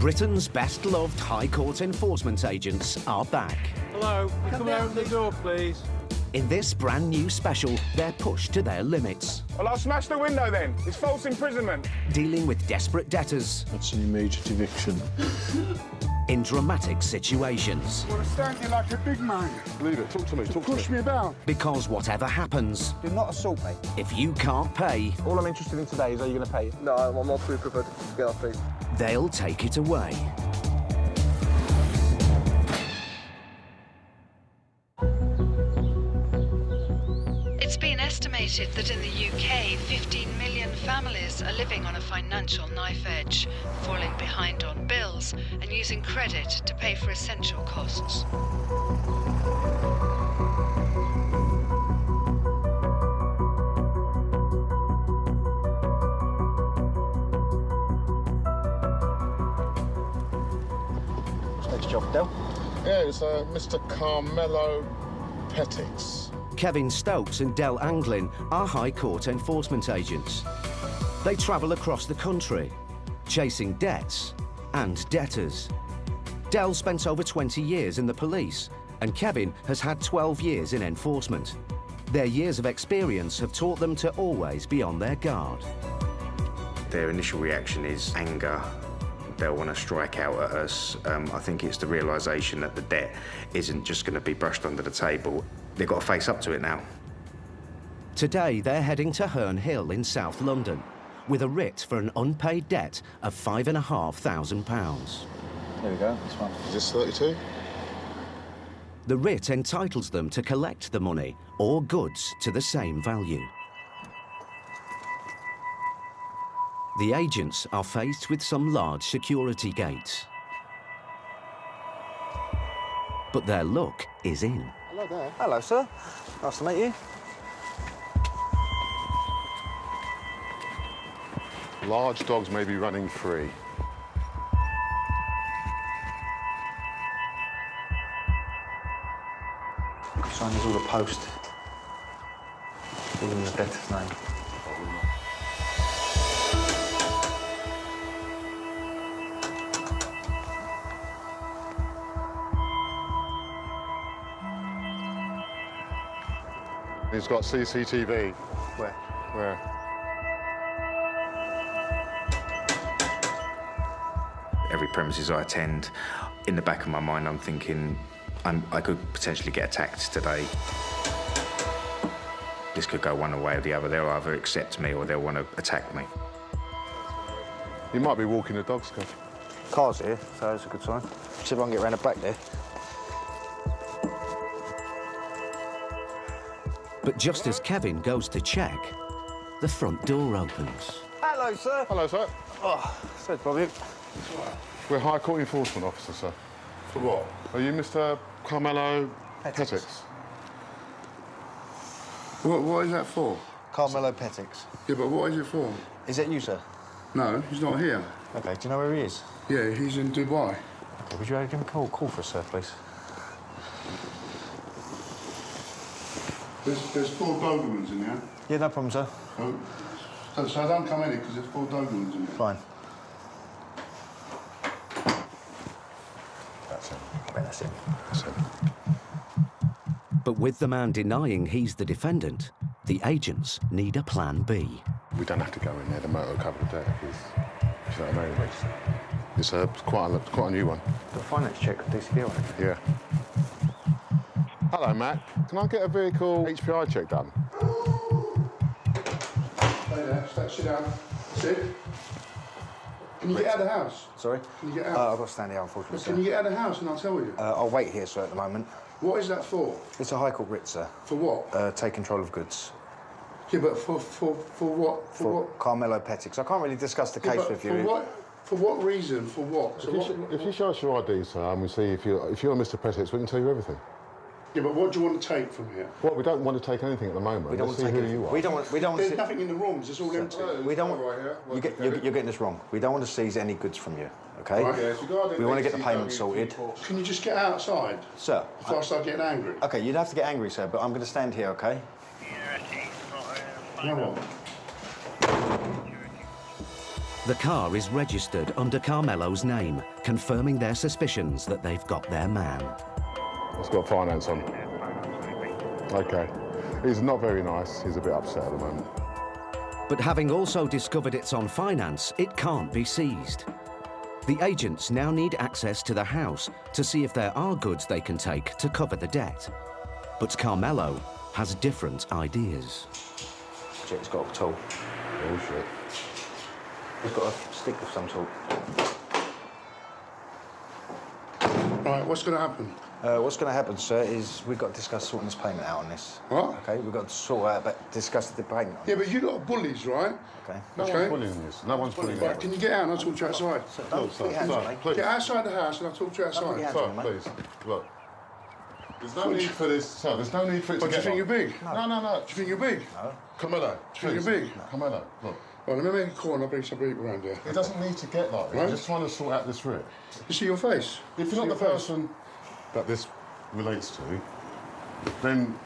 Britain's best-loved High Court enforcement agents are back. Hello, come out the door, please. In this brand new special, they're pushed to their limits. Well, I'll smash the window then. It's false imprisonment. Dealing with desperate debtors. That's an immediate eviction. In dramatic situations. I want to stand here like a big man. Leave it. Talk to me. Push me about. Because whatever happens, Do not assault me. if you can't pay, All I'm interested in today is, are you going to pay? No, I'm not fully prepared to get off, please. they'll take it away. It's been estimated that in the UK, 15 million families are living on a financial knife edge, falling behind on bills and using credit to pay for essential costs. Next job, Del. Yeah, it's Mr. Carmelo Petix. Kevin Stokes and Del Anglin are High Court enforcement agents. They travel across the country, chasing debts and debtors. Del spent over 20 years in the police, and Kevin has had 12 years in enforcement. Their years of experience have taught them to always be on their guard. Their initial reaction is anger. They'll want to strike out at us. I think it's the realisation that the debt isn't just going to be brushed under the table. They've got to face up to it now. Today, they're heading to Herne Hill in South London with a writ for an unpaid debt of £5,500. There we go, this one. Is this 32? The writ entitles them to collect the money or goods to the same value. The agents are faced with some large security gates. But their luck is in. Hello there. Hello, sir. Nice to meet you. Large dogs may be running free. Sign is all the post. All in the debtor's name. He's got CCTV. Where? Where? Every premises I attend, in the back of my mind, I'm thinking I could potentially get attacked today. This could go one way or the other. They'll either accept me or they'll want to attack me. You might be walking the dogs, Kev. Car's here, so that's a good sign. See if I can get round the back there. But just as Kevin goes to check, the front door opens. Hello, sir. Hello, sir. Oh, sorry to bother you. We're High Court enforcement officers, sir. For what? Are you Mr. Carmelo Petix? What is that for? Carmelo Petix. Yeah, but what is it for? Is that you, sir? No, he's not here. OK, do you know where he is? Yeah, he's in Dubai. OK, would you give him a call? Call for us, sir, please. There's 4 Dobermans in here. Yeah, no problem, sir. So don't come in here because there's 4 Dobermans in here. Fine. That's it. That's it. That's it. But with the man denying he's the defendant, the agents need a plan B. We don't have to go in there. The motor covered the deck is, you know what I mean? It's quite a new one. The finance check with DCD on it. Yeah. Hello, Matt. Can I get a vehicle HPI check done? Stay there. Sit down. Sit. Can you get out of the house? Sorry? Can you get out? I've got to stand here, unfortunately, Can you get out of the house and I'll tell you? I'll wait here, sir, at the moment. What is that for? It's a High Court writ, sir. For what? Take control of goods. Yeah, but for what? For what? Carmelo Petix. I can't really discuss the case with you. For what? For what reason? For what? If you show us your ID, sir, and we see if you're Mr. Petix, we can tell you everything. Yeah, but what do you want to take from here? Well, we don't want to take anything at the moment. We don't Let's want see to take who it. you are. We don't want There's to... nothing in the rooms. It's all empty. We don't... Right here. You're getting this wrong. We don't want to seize any goods from you, OK? Right. Yeah, we want to get the payment sorted. Can you just get outside? Sir. Before I start getting angry. OK, you'd have to get angry, sir, but I'm going to stand here, OK? You know what? The car is registered under Carmelo's name, confirming their suspicions that they've got their man. It's got finance on. OK. He's not very nice. He's a bit upset at the moment. But having also discovered it's on finance, it can't be seized. The agents now need access to the house to see if there are goods they can take to cover the debt. But Carmelo has different ideas. Jet's got a tool. Bullshit. He's got a stick of some sort. Right, what's going to happen? What's going to happen, sir, is we've got to discuss sorting this payment out on this. What? OK, we've got to sort out, discuss the payment. Yeah, but you lot are bullies, right? OK. No one's bullying this. No one's bullying Right, this. can you get out and I'll talk to you outside? Don't put your hands on me. Please. Get outside the house and I'll talk to you Don't put your outside. hands Sir, on me, mate. please. Look. There's no need for this. Sir, there's no need for it to But do you get think you're big? No. Do you think you're big? No. Carmelo, Do you think you're big? Carmelo, look. Right, let me make a call and I'll bring some people around here. It doesn't need to get like this. Right. I'm just trying to sort out this route. You see your face? If you're not the person that this relates to, then...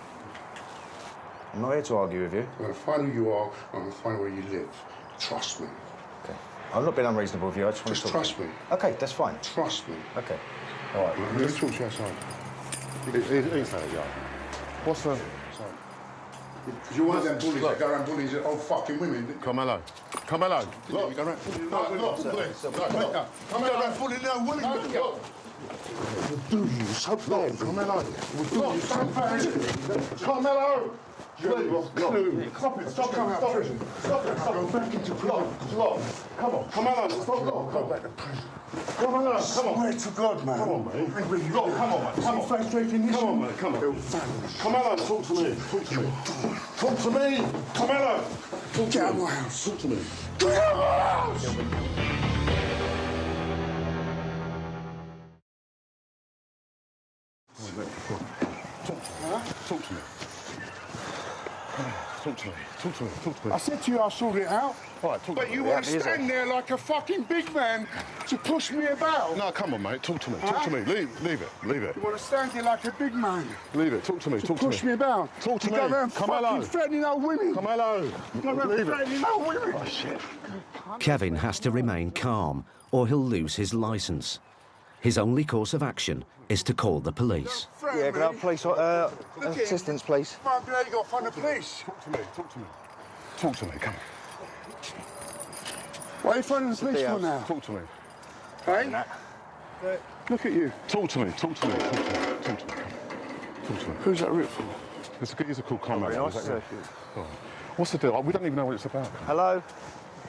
I'm not here to argue with you. I'm going to find who you are, I'm going to find where you live. Trust me. OK. I'm not being unreasonable with you, I just want Just to talk. trust me. OK, that's fine. Trust me. OK. All right, I'm going to talk to you outside. he's there, yeah. What's the... Because you're one of them bullies that go around bullies old fucking women. Carmelo. Carmelo. Look. You go around bullying old women. Look, please. Look. You go around bullying old women. Look. Do you so bad? Carmelo. Do you so bad? Carmelo. Clue. Stop it. Stop coming out of prison. Stop it. Go back into prison. Look. Come on. Carmelo. Stop. Go back to prison. Carmelo. Come on. Swear to God, man. Come on, mate. Look, come on, mate. Come on. Frustrating this. Come on, mate. Come on. Carmelo, talk to me. Talk to me. Talk to me. Carmelo. Get out of my house. Talk to me. Get out of my house! Talk to me. Talk to me. Talk to me. Talk to me. I said to you I'll sort it out. All right, talk to But me. you want to stand there like a fucking big man to push me about. No, come on, mate. Talk to me. Talk to me. Leave it. Leave it. You want to stand there like a big man Leave it. Talk to me. to Talk to me. push me about. Talk to you me. go around Carmelo. fucking threatening old women. Carmelo. You go around Leave it. threatening old women. Oh, shit. Kevin has to remain calm or he'll lose his licence. His only course of action is to call the police. Yeah, can I have police assistance, please? Might be able to go find the police. Talk to me. Talk to me. Talk to me. Come on. Why are you phoning the police for now? Talk to me. Hey? Look at you. Talk to me. Talk to me. Talk to me. Talk to me. Talk to me. Who's that rip for? It's a good. He's a cool comment. Very nice, sir. What's the deal? We don't even know what it's about. Hello?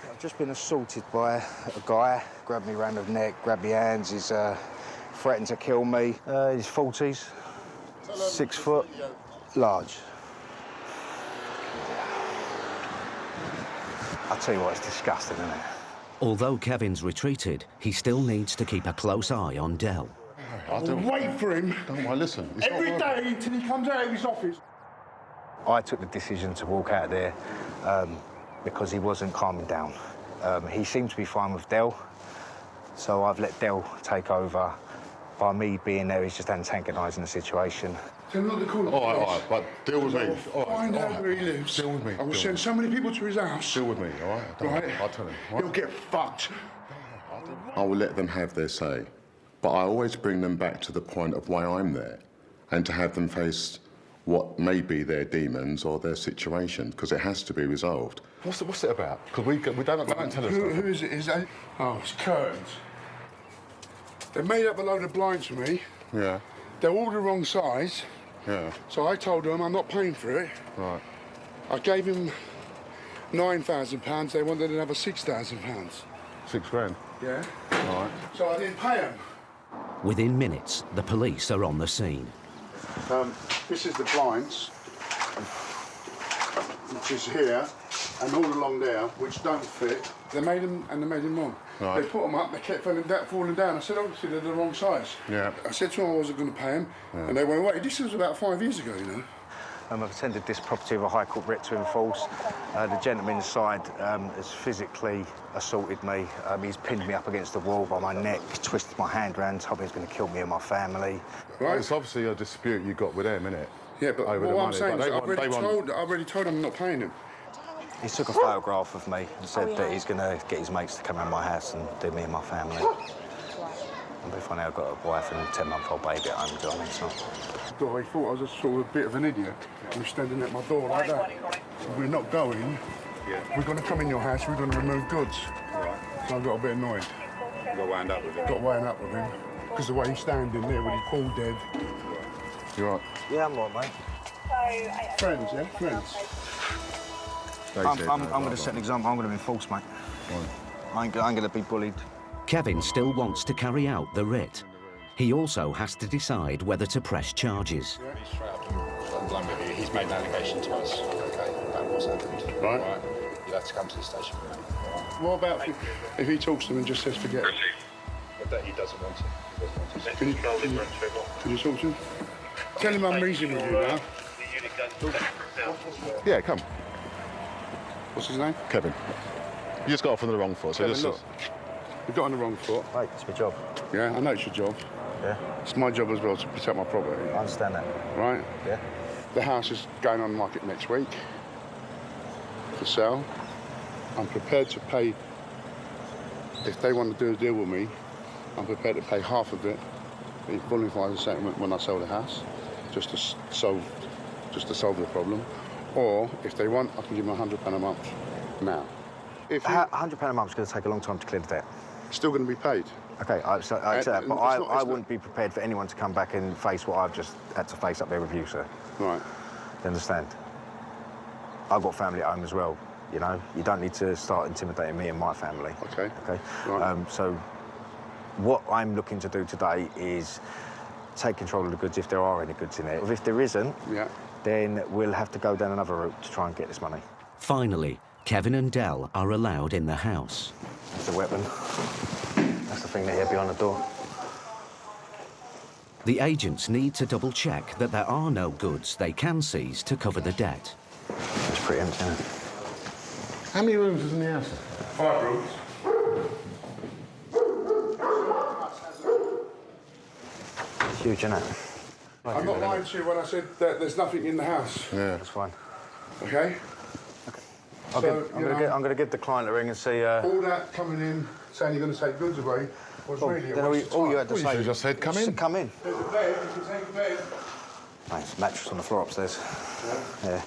I've just been assaulted by a guy. Grabbed me round the neck, grabbed my hands. He's threatened to kill me. He's 40s, 6 foot, large. I'll tell you what, it's disgusting, isn't it? Although Kevin's retreated, he still needs to keep a close eye on Del. I'll wait for him. Don't worry, listen. It's not Every worth it. day until he comes out of his office. I took the decision to walk out there because he wasn't calming down. He seemed to be fine with Del, so I've let Del take over. By me being there, he's just antagonising the situation. Tell him not to call the All police. right, but deal with me. All right, Find all out right. where he lives. Deal with me. I will Deal send with so many people to his house. Deal with me, all right? Don't Right. worry, I'll tell him. all right? He'll get fucked. I will let them have their say, but I always bring them back to the point of why I'm there, and to have them face what may be their demons or their situation, because it has to be resolved. What's it about? Because we don't tell us stuff. Who is it? Is that? Oh, it's curtains. They made up a load of blinds for me. Yeah, They're all the wrong size. yeah, So I told them I'm not paying for it. right. I gave him £9,000. They wanted another £6,000. £6 grand. Yeah. All right. So I didn't pay them. Within minutes, the police are on the scene. This is the blinds, which is here, and all along there, which don't fit. They made them, and they made them wrong. Right. They put them up, they kept falling down. I said, obviously, they're the wrong size. Yeah. I said to them I wasn't going to pay them, and they went away. This was about 5 years ago, you know. I've attended this property with a High Court writ to enforce. The gentleman inside has physically assaulted me. He's pinned me up against the wall by my neck, twisted my hand round, told me he's going to kill me and my family. Right? It's obviously a dispute you got with them, innit? Yeah, but Over the what I'm money, saying but is they I've want- already told them I'm not paying them. He took a photograph of me and said that he's going to get his mates to come around my house and do me and my family. And be funny, I've got a wife and a 10-month-old baby at home, do you know what I mean? It's not... He thought I was a sort of a bit of an idiot. He was standing at my door like that. So we're not going. We're going to come in your house, we're going to remove goods. So I got a bit annoyed. You got wound up with him? Got wound up with him. Because the way he's standing there with his ball dead. You all right? Yeah, I'm all right, mate. Friends, yeah? Friends. I'm going to set an example. I'm going to enforce, mate. I ain't going to be bullied. Kevin still wants to carry out the writ. He also has to decide whether to press charges. He's made an allegation to us, okay, about what's happened. Right. You'll have to come to the station. What about if he talks to them and just says forget it? But that he doesn't want to. He doesn't want to. Can you talk to him? Tell him I'm reasoning with you now. Yeah, come. What's his name? Kevin. You just got off on the wrong foot, so Kevin, just... look. You got on the wrong foot. Mate, it's my job. Yeah, I know it's your job. Yeah. It's my job as well to protect my property. I understand that. Right? Yeah. The house is going on the market next week for sale. I'm prepared to pay, if they want to do a deal with me, I'm prepared to pay half of it in full and final settlement when I sell the house, just to solve the problem. Or if they want, I can give them £100 a month now. If you, £100 a month is going to take a long time to clear the debt. still going to be paid. Okay, I accept that, but I wouldn't not... be prepared for anyone to come back and face what I've just had to face up there with you, sir. Right. You understand? I've got family at home as well, you know? You don't need to start intimidating me and my family. Okay. Okay? Right. So what I'm looking to do today is take control of the goods if there are any goods in it. If there isn't, Yeah. then we'll have to go down another route to try and get this money. Finally, Kevin and Del are allowed in the house. That's the weapon. That's the thing that you have behind the door. The agents need to double-check that there are no goods they can seize to cover the debt. It's pretty empty, isn't it? How many rooms is in the house? 5 rooms. It's huge, isn't it? I'm not lying to you when I said that there's nothing in the house. Yeah. That's fine. Okay? I'm going to give the client a ring and see... All that coming in, saying you're going to take goods away, was really a then waste of all time. you had to say... You just said come in. Come in. There's a bed, you can take a bed. Nice mattress on the floor upstairs. Yeah.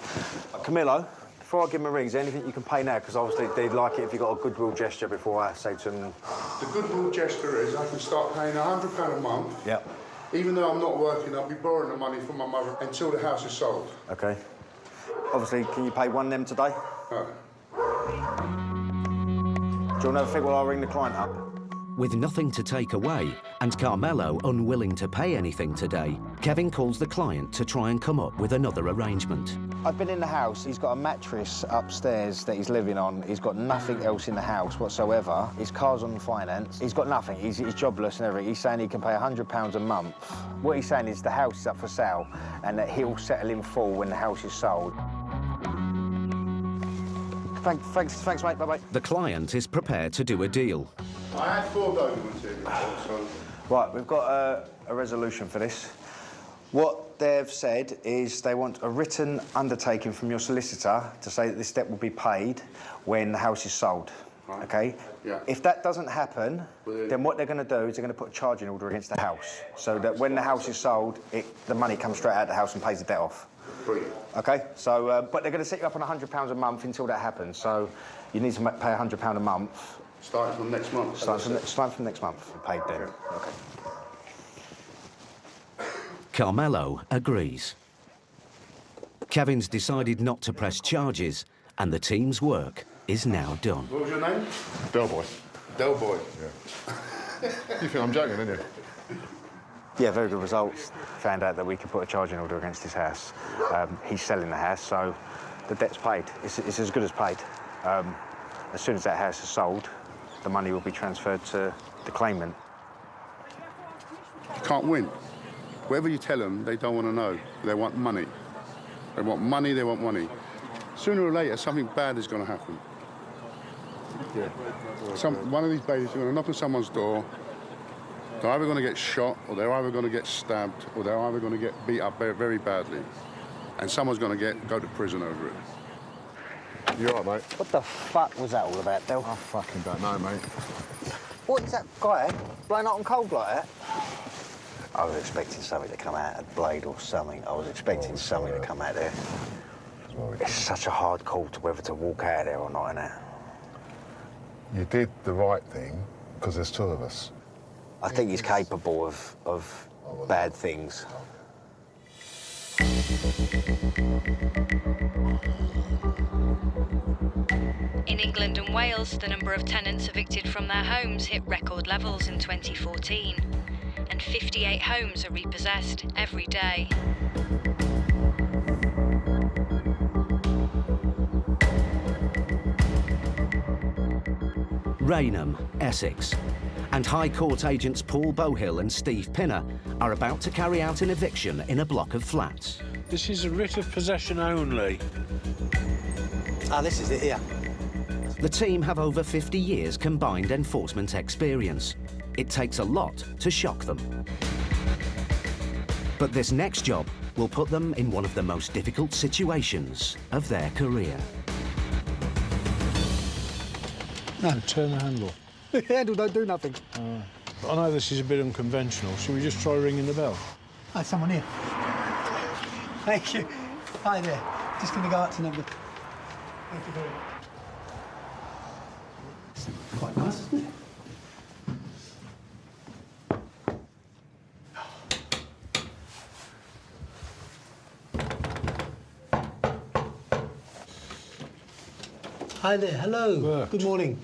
Camillo, before I give him a ring, is there anything you can pay now? Because obviously they'd like it if you got a goodwill gesture before I say to them... The goodwill gesture is I can start paying £100 a month. Yep. Even though I'm not working, I'll be borrowing the money from my mother until the house is sold. OK. Obviously, can you pay one of them today? No. Do you want to have a think while I ring the client up? With nothing to take away and Carmelo unwilling to pay anything today, Kevin calls the client to try and come up with another arrangement. I've been in the house. He's got a mattress upstairs that he's living on. He's got nothing else in the house whatsoever. His car's on finance. He's got nothing. He's jobless and everything. He's saying he can pay £100 a month. What he's saying is the house is up for sale and that he'll settle in full when the house is sold. Thanks, mate. Bye-bye. The client is prepared to do a deal. I had 4 documents here before, so... Right, we've got a resolution for this. What they've said is they want a written undertaking from your solicitor to say that this debt will be paid when the house is sold. Right. OK? Yeah. If that doesn't happen, then what they're going to do is they're going to put a charging order against the house so that when the house is sold, the money comes straight out of the house and pays the debt off. Brilliant. OK? So, but they're going to set you up on £100 a month until that happens. So you need to pay £100 a month. Starting from next month? Starting from next month, paid then. OK. Carmelo agrees. Kevin's decided not to press charges, and the team's work is now done. What was your name? Del Boy. Del Boy. Yeah. You think I'm joking, don't you? Yeah, very good results. Found out that we could put a charging order against his house. He's selling the house, so the debt's paid. It's as good as paid. As soon as that house is sold, the money will be transferred to the claimant. You can't win. Whatever you tell them, they don't want to know. They want money. They want money, they want money. Sooner or later, something bad is going to happen. Yeah. One of these babies is going to knock on someone's door. They're either going to get shot, or they're either going to get stabbed, or they're either going to get beat up very, very badly. And someone's going to go to prison over it. You all right, mate? What the fuck was that all about, Del? I fucking don't know, mate. What is that guy blowing up on cold like that? I was expecting something to come out, a blade or something. I was expecting something to come out there. It's such a hard call to whether to walk out there or not, innit? You did the right thing, because there's two of us. I think he's capable of bad things. In England and Wales, the number of tenants evicted from their homes hit record levels in 2014, and 58 homes are repossessed every day. Rainham, Essex, and High Court agents Paul Bohill and Steve Pinner are about to carry out an eviction in a block of flats. This is a writ of possession only. Ah, this is it here. The team have over 50 years combined enforcement experience. It takes a lot to shock them. But this next job will put them in one of the most difficult situations of their career. No, turn the handle. The handle don't do nothing. I know this is a bit unconventional. Shall we just try ringing the bell? Hi, someone here. Thank you. Hi there. Just going to go up to number... Thank you very much. It's quite nice, isn't it? Hi there. Hello. Bert. Good morning.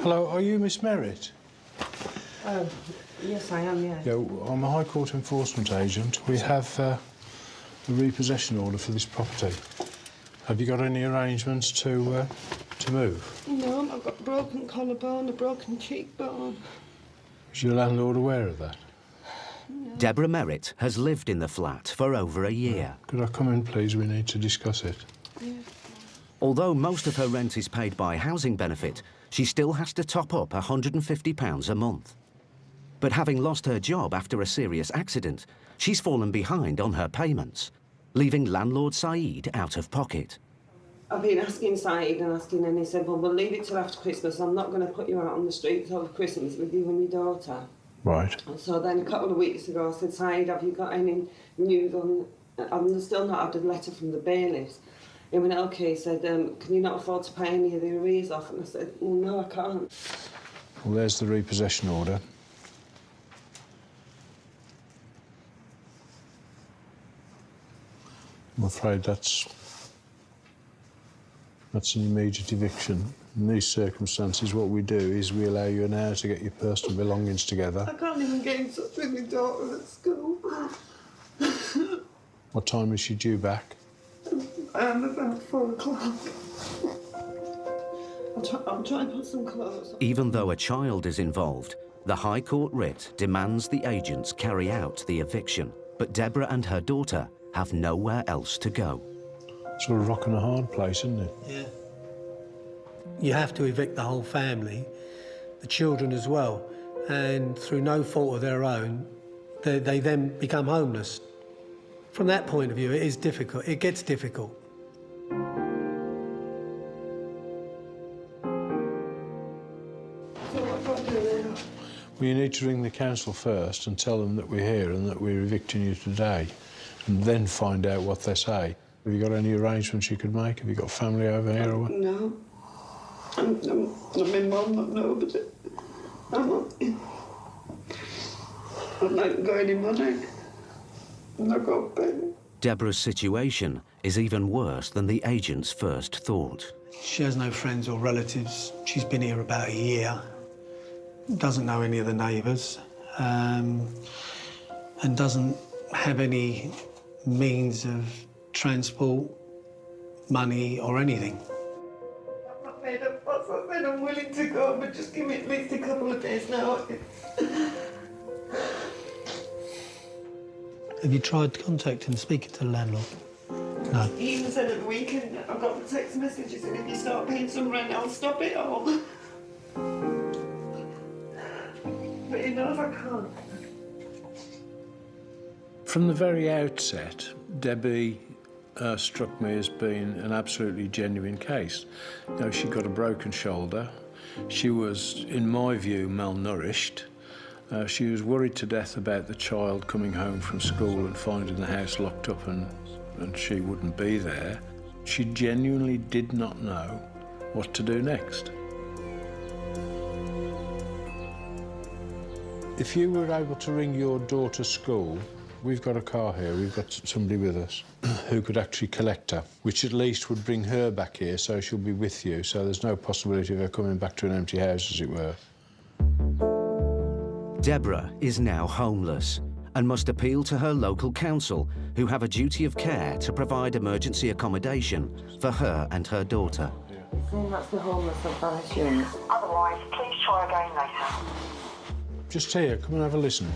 Hello, are you Miss Merritt? Yes, I am, yeah. Yeah, I'm a High Court enforcement agent. We have a repossession order for this property. Have you got any arrangements to move? No, I've got a broken collarbone, a broken cheekbone. Is your landlord aware of that? No. Deborah Merritt has lived in the flat for over a year. Could I come in, please? We need to discuss it. Yeah. Although most of her rent is paid by housing benefit, she still has to top up £150 a month. But having lost her job after a serious accident, she's fallen behind on her payments, leaving landlord Saeed out of pocket. I've been asking Saeed and asking, and he said, well, we'll leave it till after Christmas. I'm not going to put you out on the streets over Christmas with you and your daughter. Right. So then a couple of weeks ago, I said, Saeed, have you got any news on... I've still not had a letter from the bailiffs. He went, OK, he said, can you not afford to pay any of the arrears off? And I said, well, no, I can't. Well, there's the repossession order. I'm afraid that's an immediate eviction. In these circumstances, what we do is we allow you an hour to get your personal belongings together. I can't even get in touch with my daughter at school. What time is she due back? About 4 o'clock. I'll try and put some clothes on. Even though a child is involved, the High Court writ demands the agents carry out the eviction. But Deborah and her daughter have nowhere else to go. Sort of rock and a hard place, isn't it? Yeah. You have to evict the whole family, the children as well, and through no fault of their own, they then become homeless. From that point of view, it is difficult. It gets difficult. Well, you need to ring the council first and tell them that we're here and that we're evicting you today, and then find out what they say. Have you got any arrangements you could make? Have you got family over here or what? No. I'm my mum, not nobody. I've not got any money. I've not got a penny. Deborah's situation is even worse than the agents first thought. She has no friends or relatives. She's been here about a year. Doesn't know any of the neighbours. And doesn't have any means of transport, money or anything. I've not made a fuss. I said I'm willing to go, but just give me at least a couple of days now. Have you tried contacting, speaking to the landlord? No. He even said at the weekend, I got the text messages, and if you start paying some rent, I'll stop it all. But he knows I can't. From the very outset, Debbie struck me as being an absolutely genuine case. You know, she got a broken shoulder. She was, in my view, malnourished. She was worried to death about the child coming home from school and finding the house locked up and she wouldn't be there. She genuinely did not know what to do next. If you were able to ring your daughter's school, we've got a car here, we've got somebody with us who could actually collect her, which at least would bring her back here so she'll be with you, so there's no possibility of her coming back to an empty house, as it were. Deborah is now homeless and must appeal to her local council, who have a duty of care to provide emergency accommodation for her and her daughter. That's the homeless advice unit. Otherwise, please try again later. Just here, come and have a listen.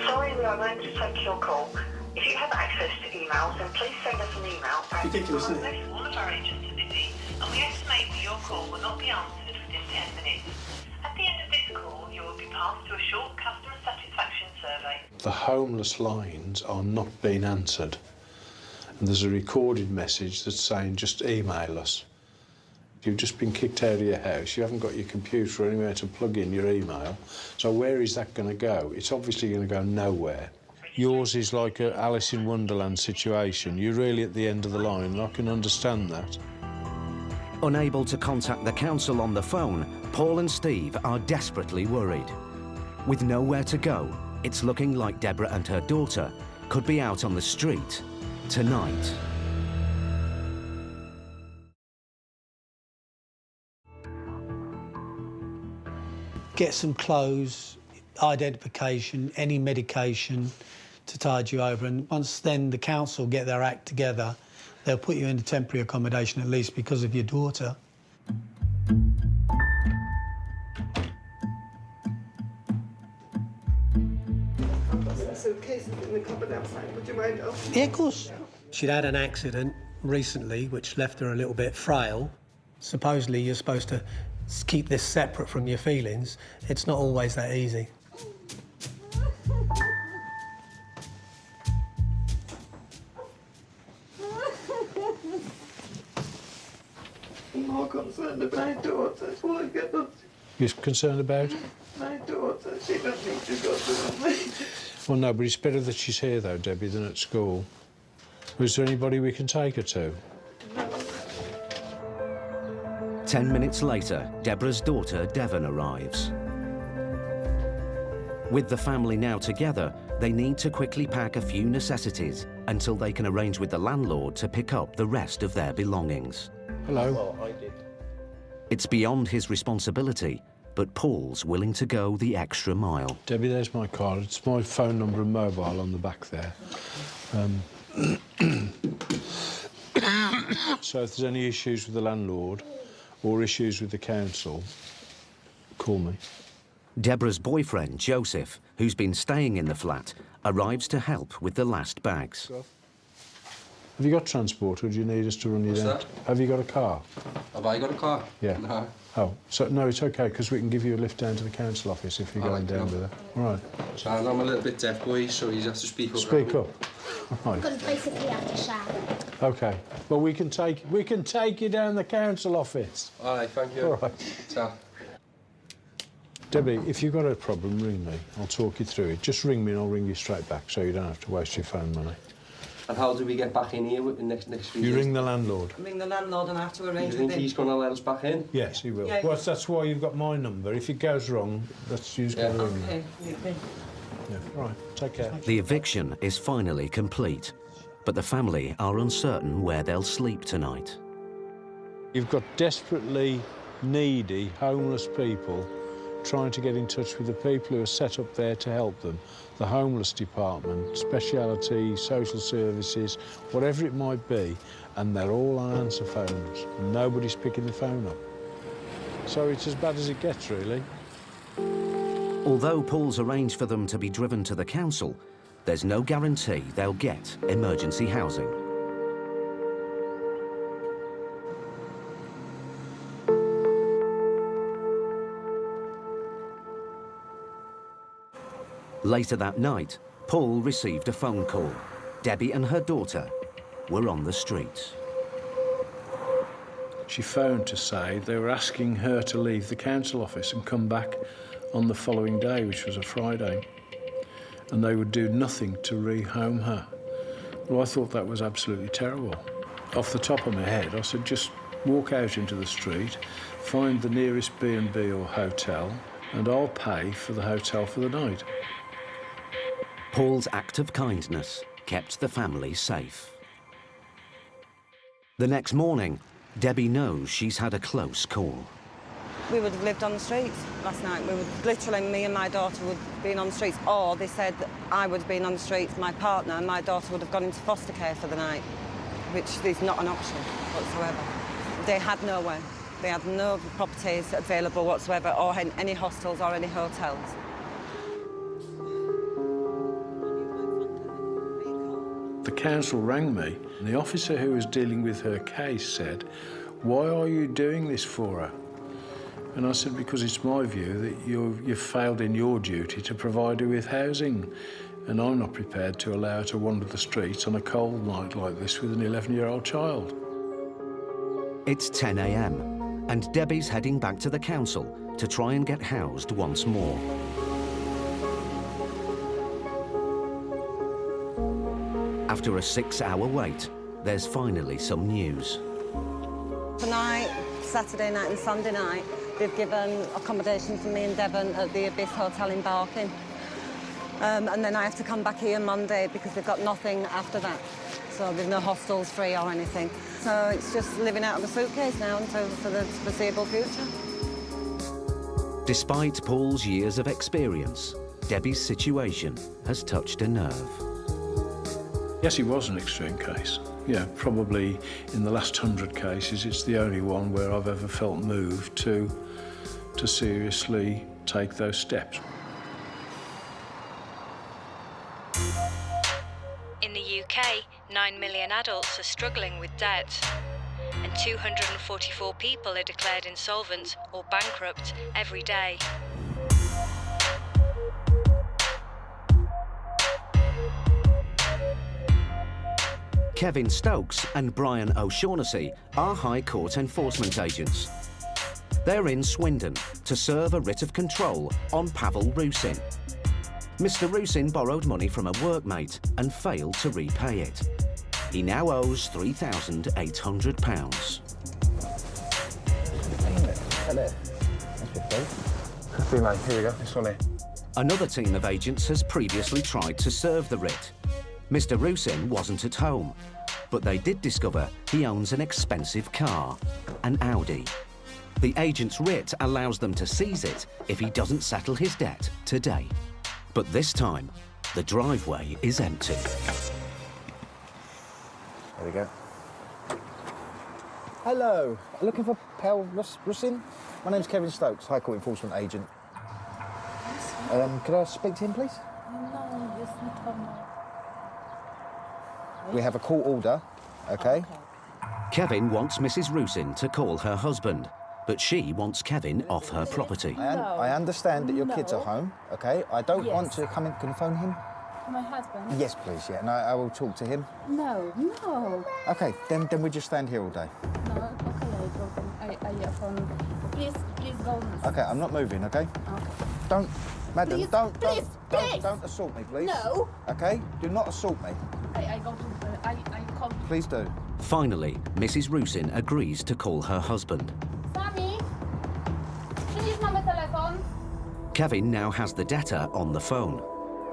Sorry, we are unable to take your call. If you have access to emails, then please send us an email. Ridiculous, isn't it? All of our agents are busy, and we estimate that your call will not be answered within 10 minutes. At the end of this call, you will be passed to a short customer satisfaction survey. The homeless lines are not being answered. And there's a recorded message that's saying, just email us. You've just been kicked out of your house, you haven't got your computer or anywhere to plug in your email, so where is that going to go? It's obviously going to go nowhere. Yours is like a Alice in Wonderland situation. You're really at the end of the line, and I can understand that. Unable to contact the council on the phone, Paul and Steve are desperately worried. With nowhere to go, it's looking like Deborah and her daughter could be out on the street tonight. Get some clothes, identification, any medication to tide you over, and once then the council get their act together, they'll put you into temporary accommodation, at least because of your daughter. Suitcases in the cupboard outside, would you mind opening? Yeah, of course. She'd had an accident recently which left her a little bit frail. Supposedly you're supposed to keep this separate from your feelings. It's not always that easy. I'm more concerned about my daughter. You're concerned about? My daughter, she doesn't need to go to me. Well, no, but it's better that she's here, though, Debbie, than at school. Is there anybody we can take her to? 10 minutes later, Deborah's daughter, Devon, arrives. With the family now together, they need to quickly pack a few necessities until they can arrange with the landlord to pick up the rest of their belongings. Hello. Well, I did. It's beyond his responsibility, but Paul's willing to go the extra mile. Debbie, there's my card. It's my phone number and mobile on the back there. So if there's any issues with the landlord or issues with the council, call me. Deborah's boyfriend, Joseph, who's been staying in the flat, arrives to help with the last bags. Have you got transport, or do you need us to run you down? What's that? Have you got a car? Have I got a car? Yeah. No. Oh, so no, it's okay, because we can give you a lift down to the council office if you're going down with her. All right. So I'm a little bit deaf, boy, so you have to speak up. Speak up. All right. Because basically I have to shower. Okay. Well, we can take you down the council office. All right, thank you. All right. Ta. Debbie, if you've got a problem, ring me. I'll talk you through it. Just ring me and I'll ring you straight back, so you don't have to waste your phone money. And how do we get back in here next week? You ring the landlord. Ring the landlord and I have to Do arrange you with think him. he's going to let us back in? Yes, he will. Yeah. Well, that's why you've got my number. If it goes wrong, that's you've got to ring me. Okay. Yeah. All right. Take care. The eviction is finally complete, but the family are uncertain where they'll sleep tonight. You've got desperately needy, homeless people trying to get in touch with the people who are set up there to help them. The homeless department, speciality, social services, whatever it might be, and they're all on answer phones. And nobody's picking the phone up. So it's as bad as it gets, really. Although Paul's arranged for them to be driven to the council, there's no guarantee they'll get emergency housing. Later that night, Paul received a phone call. Debbie and her daughter were on the streets. She phoned to say they were asking her to leave the council office and come back on the following day, which was a Friday, and they would do nothing to rehome her. Well, I thought that was absolutely terrible. Off the top of my head, I said, just walk out into the street, find the nearest B&B or hotel, and I'll pay for the hotel for the night. Paul's act of kindness kept the family safe. The next morning, Debbie knows she's had a close call. We would have lived on the streets last night. We would literally, me and my daughter would have been on the streets, or they said that I would have been on the streets, my partner and my daughter would have gone into foster care for the night, which is not an option whatsoever. They had nowhere. They had no properties available whatsoever, or any hostels or any hotels. The council rang me, and the officer who was dealing with her case said, "Why are you doing this for her?" And I said, because it's my view that you've failed in your duty to provide her with housing, and I'm not prepared to allow her to wander the streets on a cold night like this with an 11-year-old child. It's 10 a.m, and Debbie's heading back to the council to try and get housed once more. After a 6-hour wait, there's finally some news. Tonight, Saturday night and Sunday night, they've given accommodation for me and Devon at the Abyss Hotel in Barking. And then I have to come back here Monday because they've got nothing after that. So there's no hostels free or anything. So it's just living out of a suitcase now until for the foreseeable future. Despite Paul's years of experience, Debbie's situation has touched a nerve. Yes, it was an extreme case. Yeah, probably in the last 100 cases, it's the only one where I've ever felt moved to seriously take those steps. In the UK, 9 million adults are struggling with debt, and 244 people are declared insolvent or bankrupt every day. Kevin Stokes and Brian O'Shaughnessy are High Court enforcement agents. They're in Swindon to serve a writ of control on Pavel Rusin. Mr. Rusin borrowed money from a workmate and failed to repay it. He now owes £3,800. Here we go, this one here. Another team of agents has previously tried to serve the writ. Mr. Rusin wasn't at home, but they did discover he owns an expensive car, an Audi. The agent's writ allows them to seize it if he doesn't settle his debt today. But this time, the driveway is empty. There we go. Hello, looking for Pavel Rusin? My name's Kevin Stokes, High Court enforcement agent. Could I speak to him, please? No, it's not home. We have a court order, okay? Kevin wants Mrs. Rusin to call her husband, but she wants Kevin off her property. I understand that your kids are home, okay? I don't want to come and phone him. My husband? Yes, please, yeah, and I will talk to him. No. Okay, then we just stand here all day. No, okay, I phone. Please go. Okay, I'm not moving, okay? Okay. Don't, madam, Please, don't please. assault me, please. No. Okay? Do not assault me. I go to, I call. Please do. Finally, Mrs. Rusin agrees to call her husband. Sami, przynieś mamy telefon. Kevin now has the debtor on the phone.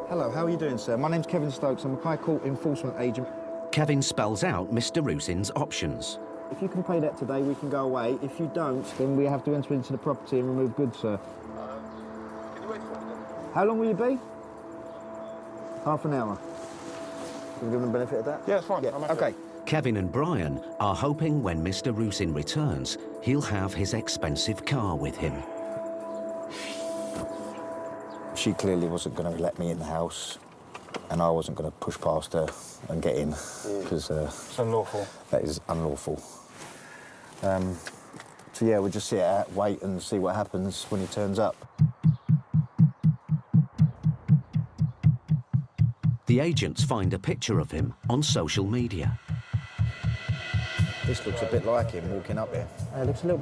Hello, how are you doing, sir? My name's Kevin Stokes. I'm a High Court enforcement agent. Kevin spells out Mr. Rusin's options. If you can pay that today, we can go away. If you don't, then we have to enter into the property and remove goods, sir. Can you wait for me? How long will you be? Half an hour. Can we give them the benefit of that? Yeah, it's fine. Yeah. Okay. Kevin and Brian are hoping when Mr. Rusin returns, he'll have his expensive car with him. She clearly wasn't going to let me in the house, and I wasn't going to push past her and get in, because it's unlawful. That is unlawful. So yeah, we'll just sit out, wait and see what happens when he turns up. The agents find a picture of him on social media. This looks a bit like him walking up here. It looks a little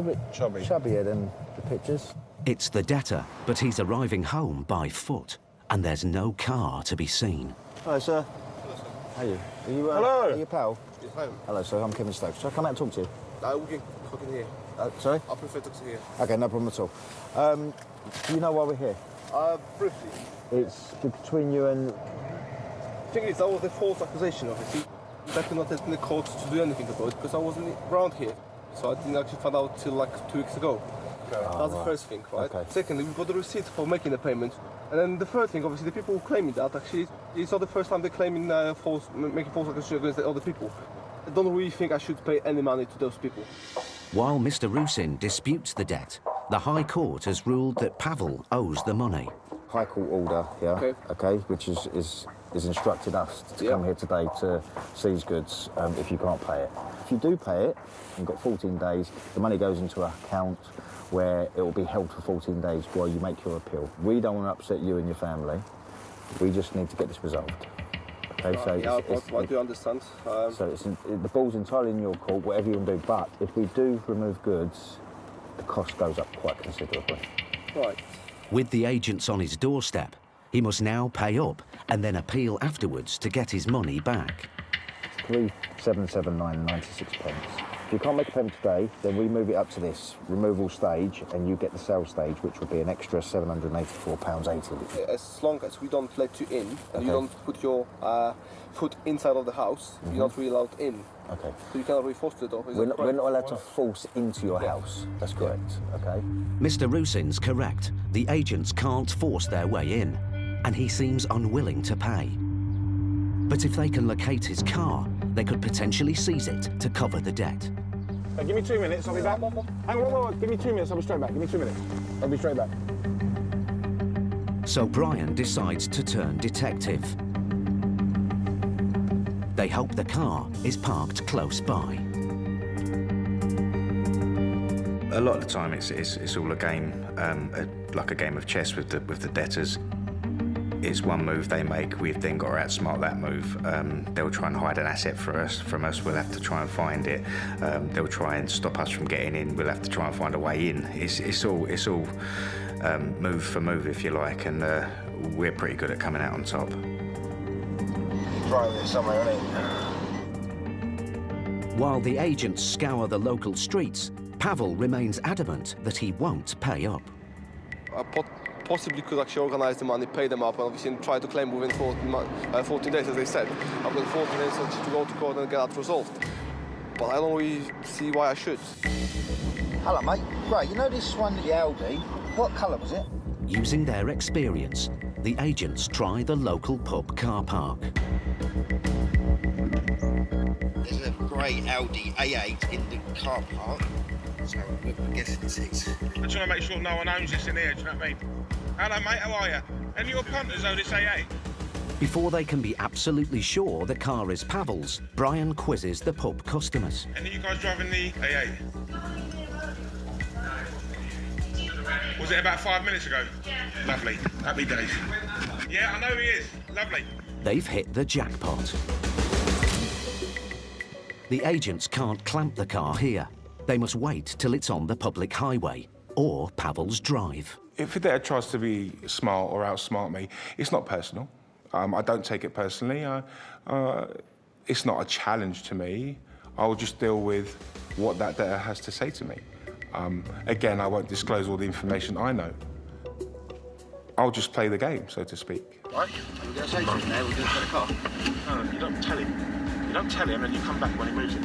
bit chubbier than the pictures. It's the debtor, but he's arriving home by foot, and there's no car to be seen. Hello, sir. How are you? Are you, Hello. Are you a pal? Yes, I am. Hello, sir. I'm Kevin Stokes. Shall I come out and talk to you? No, we can talk in here. Sorry? I prefer talking here. OK, no problem at all. Do you know why we're here? Briefly. It's between you and... The thing is, that was a false accusation, obviously. I could not attend the court to do anything about it because I wasn't around here. So I didn't actually find out till like 2 weeks ago. That's the first thing, right? Okay. Secondly, we've got the receipt for making the payment. And then the third thing, obviously, the people claiming that, actually, it's not the first time they're claiming making false accusations against the other people. I don't really think I should pay any money to those people. While Mr. Rusin disputes the debt, the High Court has ruled that Pavel owes the money. High Court order, yeah, OK, which is instructed us to come here today to seize goods if you can't pay it. If you do pay it, you've got 14 days, the money goes into an account where it will be held for 14 days while you make your appeal. We don't want to upset you and your family. We just need to get this resolved. Okay, so I do understand. So the ball's entirely in your court, whatever you want to do. But if we do remove goods, the cost goes up quite considerably. Right. With the agents on his doorstep, he must now pay up and then appeal afterwards to get his money back. 3,779.96. If you can't make a payment today, then we move it up to this removal stage and you get the sale stage, which would be an extra £784.80. As long as we don't let you in and you don't put your foot inside of the house, you're not really allowed in. Okay. So you cannot really force the door. We're not allowed to force into your house. That's correct, OK? Mr. Rusin's correct. The agents can't force their way in, and he seems unwilling to pay. But if they can locate his car, they could potentially seize it to cover the debt. Hey, give me 2 minutes, I'll be back. Hang on, give me 2 minutes, I'll be straight back. Give me 2 minutes. I'll be straight back. So Brian decides to turn detective. They hope the car is parked close by. A lot of the time, it's all a game, like a game of chess with the debtors. It's one move they make, we've then got to outsmart that move. They'll try and hide an asset from us, we'll have to try and find it. They'll try and stop us from getting in, we'll have to try and find a way in. It's all move for move, if you like, and we're pretty good at coming out on top. Right there somewhere, isn't it? While the agents scour the local streets, Pavel remains adamant that he won't pay up. I possibly could actually organise the money, pay them up, and obviously try to claim within 14 days, as they said. I've got 14 days to go to court and get that resolved. But I don't really see why I should. Hello, mate. Right, you know this one, the Audi? What colour was it? Using their experience, the agents try the local pub car park. There's a grey Audi A8 in the car park, so I'm guessing it's his. I just want to make sure no one owns this in here, do you know what I mean? Hello, mate, how are you? And your punters own this A8? Before they can be absolutely sure the car is Pavel's, Brian quizzes the pub customers. And are you guys driving the A8? Was it about 5 minutes ago? Yeah. Lovely. Happy days. Yeah, I know he is. Lovely. They've hit the jackpot. The agents can't clamp the car here. They must wait till it's on the public highway or Pavel's drive. If the debtor tries to be smart or outsmart me, it's not personal. I don't take it personally. It's not a challenge to me. I'll just deal with what that debtor has to say to me. Again, I won't disclose all the information I know. I'll just play the game, so to speak. Right, we're going to say to him now, we're going to get a car. No, you don't tell him. You don't tell him and you come back when he moves it.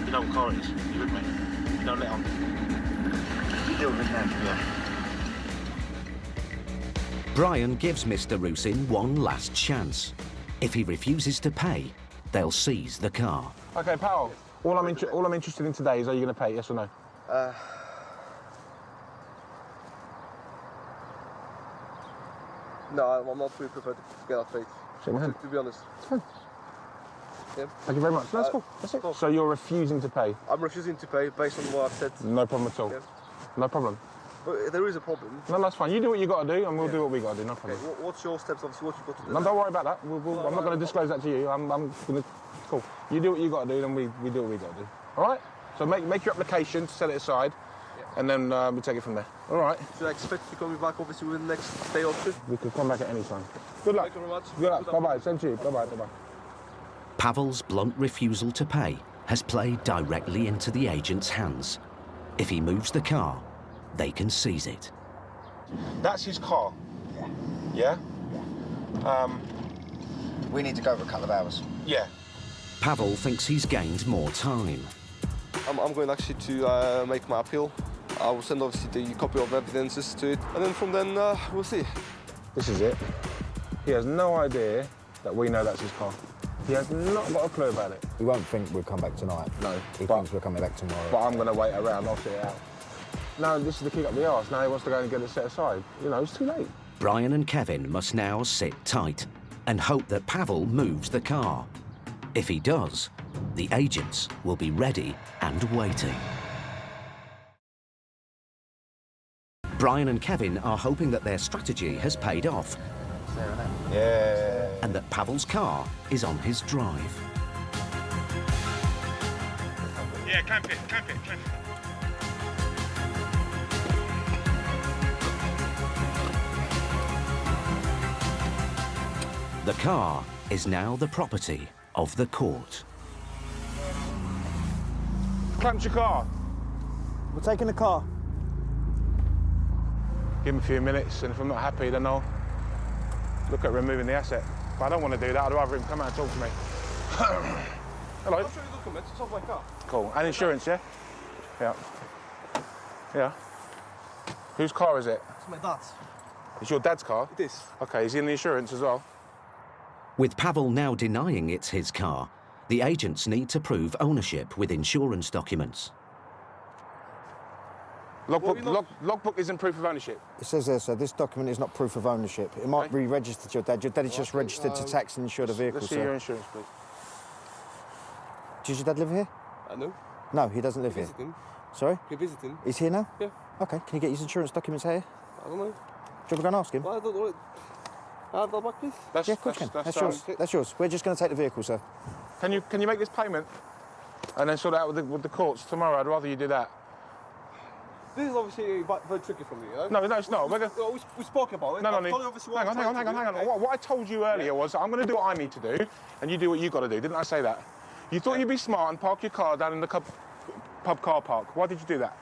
You know what car it is. You with me? You don't let on. You deal with it now, yeah. Brian gives Mr. Rusin one last chance. If he refuses to pay, they'll seize the car. OK, pal, all I'm interested in today is, are you going to pay, yes or no? No, I'm not really prepared to get that paid. Shake my hand. To be honest. It's fine. Yeah. Thank you very much. No, that's cool. That's it. Cool. So you're refusing to pay? I'm refusing to pay based on what I've said. No problem at all. Yeah. No problem. But there is a problem. No, that's fine. You do what you got to do, and we'll do what we got to do. No problem. Okay, what's your steps? Obviously, what you've got to do. No, don't worry about that. I'm not going to disclose that to you. I'm going to. Cool. You do what you got to do, then we do what we got to do. All right. So make your application to set it aside, and then we take it from there. All right. Should I expect you to come back, obviously, within the next day or two? We could come back at any time. Good luck. Thank you very much. Good luck. Bye-bye. Same to you. Bye-bye. Bye-bye. Pavel's blunt refusal to pay has played directly into the agent's hands. If he moves the car, they can seize it. That's his car. Yeah. Yeah? We need to go for a couple of hours. Yeah. Pavel thinks he's gained more time. I'm going actually to make my appeal. I will send obviously the copy of evidences to it, and then from then we'll see. This is it. He has no idea that we know that's his car. He has not got a clue about it. He won't think we'll come back tonight. No. He thinks we're coming back tomorrow. But I'm going to wait around. I'll sit it out. No, this is the kick up the arse. Now he wants to go and get it set aside. You know, it's too late. Brian and Kevin must now sit tight and hope that Pavel moves the car. If he does, the agents will be ready and waiting. Brian and Kevin are hoping that their strategy has paid off. Yeah. And that Pavel's car is on his drive. Yeah, clamp it. The car is now the property of the court. Clamp your car. We're taking the car. Give him a few minutes, and if I'm not happy, then I'll look at removing the asset. But I don't want to do that. I'd rather him come out and talk to me. Hello. I'll show you the documents. It's off my car. Cool. And insurance, yeah? Yeah. Yeah. Whose car is it? It's my dad's. It's your dad's car? It is. Okay, is he in the insurance as well? With Pavel now denying it's his car, the agents need to prove ownership with insurance documents. Logbook isn't proof of ownership. It says there, sir, this document is not proof of ownership. It might be registered to your dad. Your dad is just registered to tax and insure the vehicle, Let's see sir. your insurance, please. Does your dad live here? No. No, he doesn't live here. Visiting. Sorry? You're visiting. He's here now? Yeah. Okay, can you get his insurance documents here? I don't know. Do you want to go and ask him? Well, I don't know. Have that back, please? Yeah, of course you can. That's yours. That's yours. We're just going to take the vehicle, sir. Can you make this payment and then sort it out with the courts tomorrow? I'd rather you do that. This is obviously very tricky for me, you know? No, it's not. We spoke about it. No, hang on. What I told you earlier was I'm going to do what I need to do, and you do what you got to do. Didn't I say that? You thought you'd be smart and park your car down in the pub car park. Why did you do that?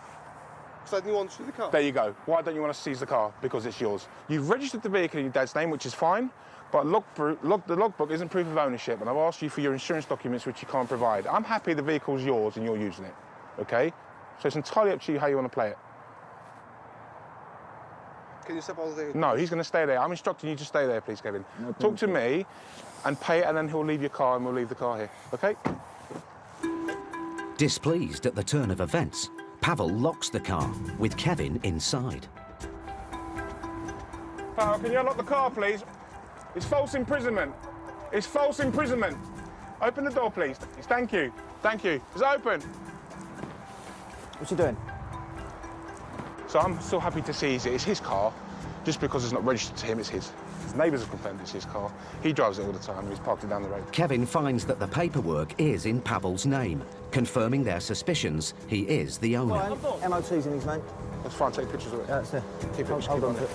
Because I didn't want to see the car. There you go. Why don't you want to seize the car? Because it's yours. You've registered the vehicle in your dad's name, which is fine, but the logbook isn't proof of ownership, and I've asked you for your insurance documents, which you can't provide. I'm happy the vehicle's yours and you're using it, okay? So it's entirely up to you how you want to play it. Can you step out of there? No, he's going to stay there. I'm instructing you to stay there, please, Kevin. No, talk to me and pay it, and then he'll leave your car and we'll leave the car here, okay? Displeased at the turn of events, Pavel locks the car, with Kevin inside. Pal, can you unlock the car, please? It's false imprisonment. It's false imprisonment. Open the door, please. Thank you. Thank you. It's open. What's he doing? So I'm still happy to seize it. It's his car. Just because it's not registered to him, it's his. His neighbours have confirmed it's his car. He drives it all the time. He's parked it down the road. Kevin finds that the paperwork is in Pavel's name, confirming their suspicions he is the owner. MOT's in his name. That's fine. Take pictures of it. That's it. Keep it. Hold on to it.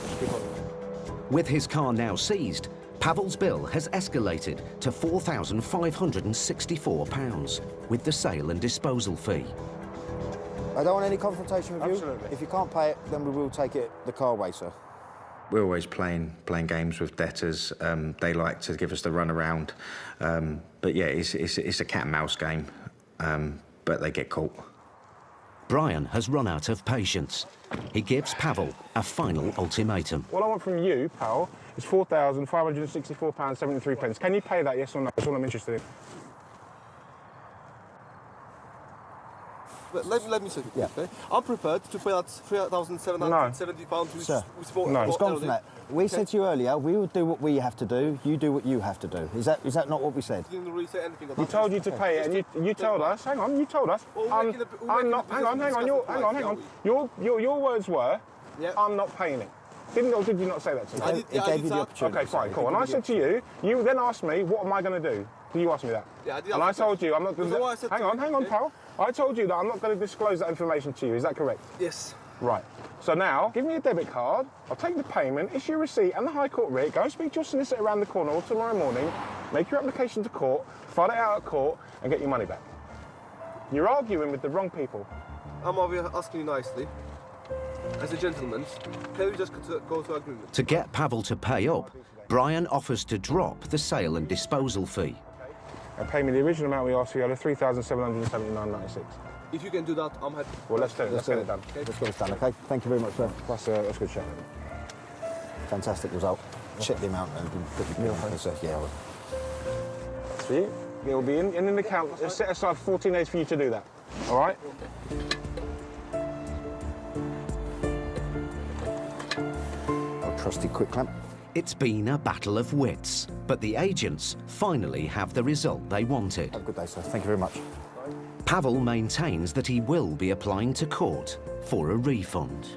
With his car now seized, Pavel's bill has escalated to £4,564 with the sale and disposal fee. I don't want any confrontation with Absolutely. you. If you can't pay it, then we will take it the car away, sir. We're always playing games with debtors. They like to give us the runaround. But yeah, it's a cat and mouse game, but they get caught. Brian has run out of patience. He gives Pavel a final ultimatum. What I want from you, pal, is £4,564.73. Can you pay that, yes or no? That's all I'm interested in. Let me say it, okay? I'm prepared to pay that £3,770 Sir, we spoke no, about it's gone earlier. from that. We said to you earlier, we would do what we have to do, you do what you have to do. Is that not what we said? Didn't really say anything about We told you to pay it, and you told us. Your words were, I'm not paying it. Did you not say that to me? He gave you the opportunity. Okay, fine, cool. And I said to you, you then asked me, what am I going to do? Did you ask me that? Yeah, I did. And I told you, I'm not going to... Hang on, pal. I told you that I'm not going to disclose that information to you. Is that correct? Yes. Right. So now, give me a debit card, I'll take the payment, issue a receipt and the High Court writ, go and speak to your solicitor around the corner or tomorrow morning, make your application to court, file it out at court and get your money back. You're arguing with the wrong people. I'm asking you nicely. As a gentleman, can we just go to agreement? To get Pavel to pay up, Brian offers to drop the sale and disposal fee. And pay me the original amount we asked for you, £3,779.96. If you can do that, I'm happy. Well, let's do it. Let's get it done. Let's get it done, OK? Thank you very much, sir. That's a good show. Fantastic result. Check the amount and put your bill on. Yeah, well. For you. It'll be in an account. Set aside 14 days for you to do that. All right? Our trusty quick clamp. It's been a battle of wits, but the agents finally have the result they wanted. Have a good day, sir. Thank you very much. Pavel maintains that he will be applying to court for a refund.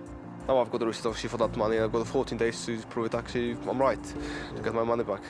Now I've got the receipt obviously for that money. I've got 14 days to prove it actually I'm right, to get my money back.